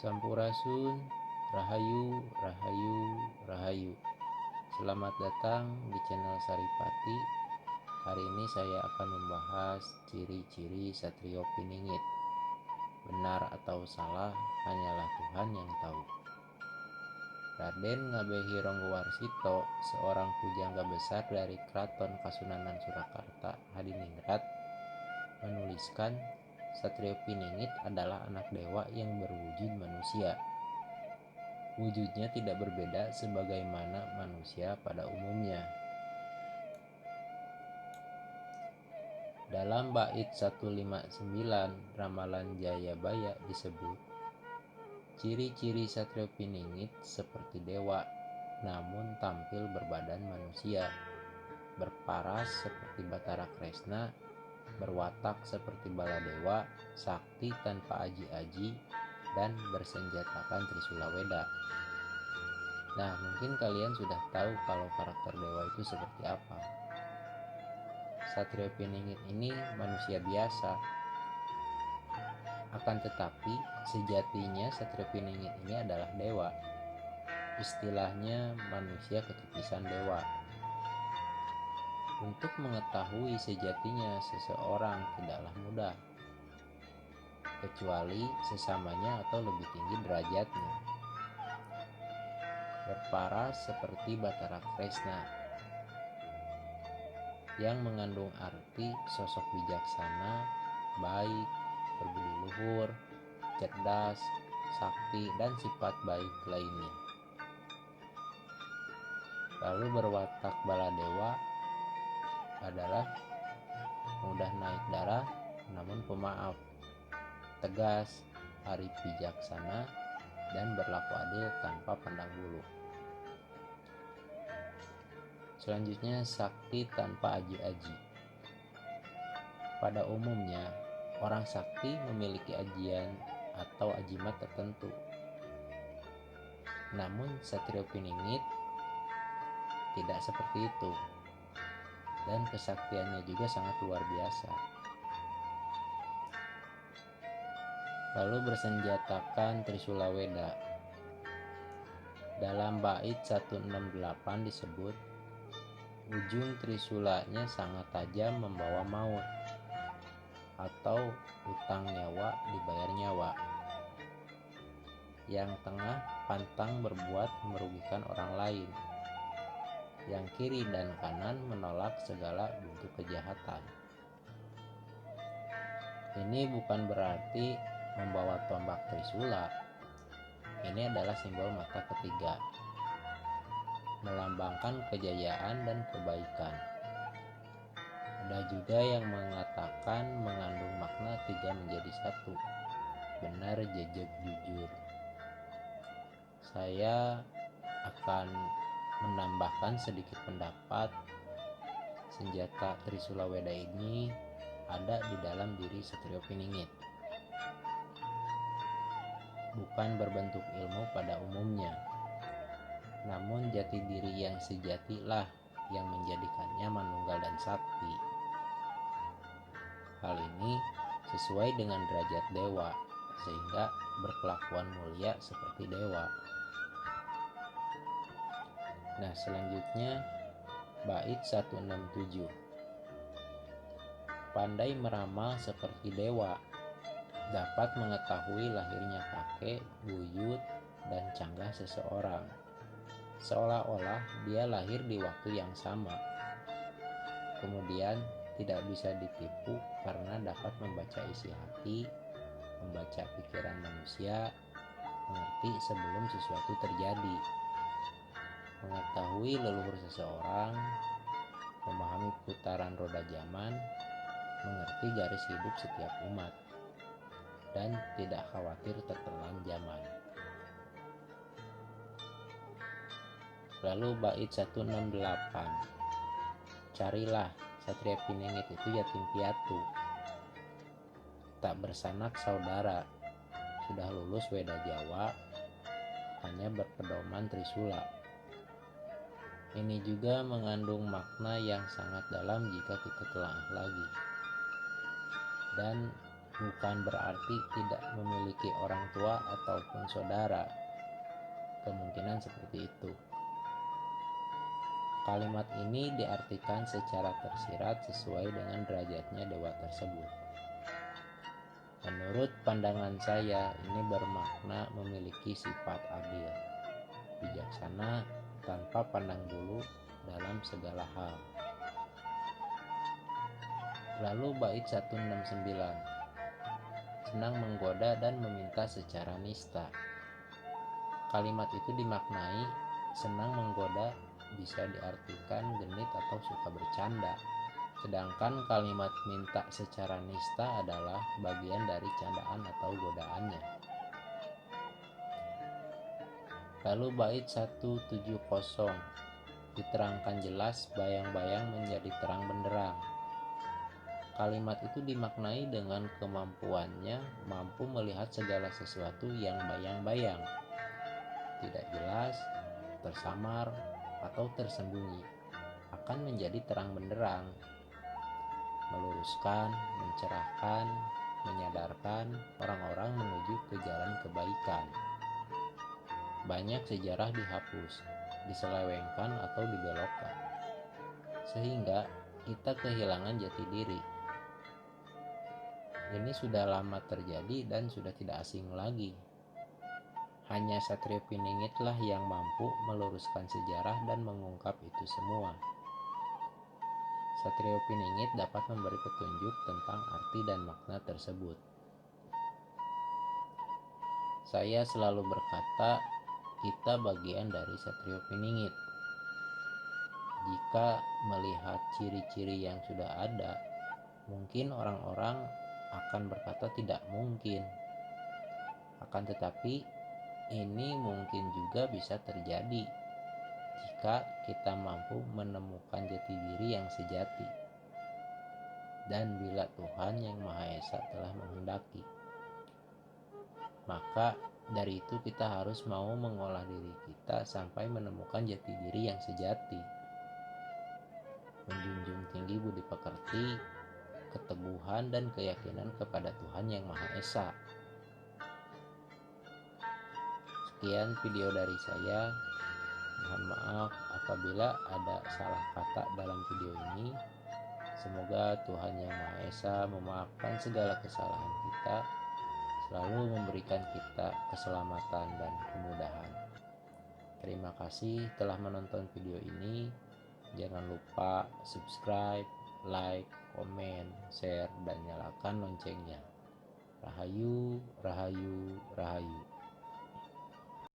Sampurasun, Rahayu, Rahayu, Rahayu. Selamat datang di channel Saripati. Hari ini saya akan membahas ciri-ciri Satrio Piningit. Benar atau salah, hanyalah Tuhan yang tahu. Raden Ngabehi Ronggowarsito, seorang pujangga besar dari Keraton Kasunanan Surakarta, Hadiningrat, menuliskan Satrio Piningit adalah anak dewa yang berwujud manusia. Wujudnya tidak berbeda sebagaimana manusia pada umumnya. Dalam bait 159 Ramalan Jayabaya disebut, ciri-ciri Satrio Piningit seperti dewa, namun tampil berbadan manusia, berparas seperti Batara Kresna, berwatak seperti Baladewa, sakti tanpa aji-aji, dan bersenjatakan Trisula Weda. Nah, mungkin kalian sudah tahu kalau karakter dewa itu seperti apa. Satrio Piningit ini manusia biasa. Akan tetapi, sejatinya Satrio Piningit ini adalah dewa. Istilahnya manusia ketipisan dewa. Untuk mengetahui sejatinya seseorang tidaklah mudah, kecuali sesamanya atau lebih tinggi derajatnya. Berparas seperti Batara Kresna, yang mengandung arti sosok bijaksana, baik, berbudi luhur, cerdas, sakti, dan sifat baik lainnya. Lalu berwatak Baladewa adalah mudah naik darah namun pemaaf, tegas, arif bijaksana, dan berlaku adil tanpa pandang bulu. Selanjutnya, sakti tanpa aji-aji. Pada umumnya, orang sakti memiliki ajian atau ajimat tertentu. Namun Satrio Piningit tidak seperti itu, dan kesaktiannya juga sangat luar biasa. Lalu bersenjatakan Trisula Weda. Dalam bait 168 disebut, ujung trisulanya sangat tajam membawa maut, atau utang nyawa dibayar nyawa. Yang tengah pantang berbuat merugikan orang lain. Yang kiri dan kanan menolak segala bentuk kejahatan. Ini bukan berarti membawa tombak Trisula. Ini adalah simbol mata ketiga, melambangkan kejayaan dan kebaikan. Ada juga yang mengatakan mengandung makna 3 menjadi 1, benar, jejak, jujur. Saya akan menambahkan sedikit pendapat. Senjata Trisula Weda ini ada di dalam diri Satrio Piningit, bukan berbentuk ilmu pada umumnya, namun jati diri yang sejatilah yang menjadikannya manunggal dan sakti. Hal ini sesuai dengan derajat dewa, sehingga berkelakuan mulia seperti dewa. Nah, selanjutnya bait 167. Pandai meramal seperti dewa, dapat mengetahui lahirnya kakek, buyut, dan canggah seseorang, seolah-olah dia lahir di waktu yang sama. Kemudian tidak bisa ditipu karena dapat membaca isi hati, membaca pikiran manusia, mengerti sebelum sesuatu terjadi, mengetahui leluhur seseorang, memahami putaran roda zaman, mengerti garis hidup setiap umat, dan tidak khawatir tertelan zaman. Lalu bait 168. Carilah, Satrio Piningit itu yatim piatu, tak bersanak saudara, sudah lulus Weda Jawa, hanya berpedoman Trisula. Ini juga mengandung makna yang sangat dalam jika kita telaah lagi. Dan bukan berarti tidak memiliki orang tua ataupun saudara. Kemungkinan seperti itu. Kalimat ini diartikan secara tersirat sesuai dengan derajatnya dewa tersebut. Menurut pandangan saya, ini bermakna memiliki sifat adil, bijaksana, tanpa pandang bulu dalam segala hal. Lalu bait 169, senang menggoda dan meminta secara nista. Kalimat itu dimaknai senang menggoda bisa diartikan genit atau suka bercanda. Sedangkan kalimat minta secara nista adalah bagian dari candaan atau godaannya. Lalu bait 170 diterangkan jelas bayang-bayang menjadi terang benderang. Kalimat itu dimaknai dengan kemampuannya mampu melihat segala sesuatu yang bayang-bayang, tidak jelas, tersamar, atau tersembunyi, akan menjadi terang benderang, meluruskan, mencerahkan, menyadarkan orang-orang menuju ke jalan kebaikan. Banyak sejarah dihapus, diselewengkan atau dibelokkan, sehingga kita kehilangan jati diri. Ini sudah lama terjadi dan sudah tidak asing lagi. Hanya Satrio Piningitlah yang mampu meluruskan sejarah dan mengungkap itu semua. Satrio Piningit dapat memberi petunjuk tentang arti dan makna tersebut. Saya selalu berkata, kita bagian dari Satrio Piningit. Jika melihat ciri-ciri yang sudah ada, mungkin orang-orang akan berkata tidak mungkin. Akan tetapi, ini mungkin juga bisa terjadi jika kita mampu menemukan jati diri yang sejati. Dan bila Tuhan yang Maha Esa telah menghendaki, maka dari itu kita harus mau mengolah diri kita sampai menemukan jati diri yang sejati. Menjunjung tinggi budi pekerti, keteguhan dan keyakinan kepada Tuhan yang Maha Esa. Sekian video dari saya. Mohon maaf apabila ada salah kata dalam video ini. Semoga Tuhan yang Maha Esa memaafkan segala kesalahan kita, selalu memberikan kita keselamatan dan kemudahan. Terima kasih telah menonton video ini. Jangan lupa subscribe, like, komen, share, dan nyalakan loncengnya. Rahayu, rahayu, rahayu.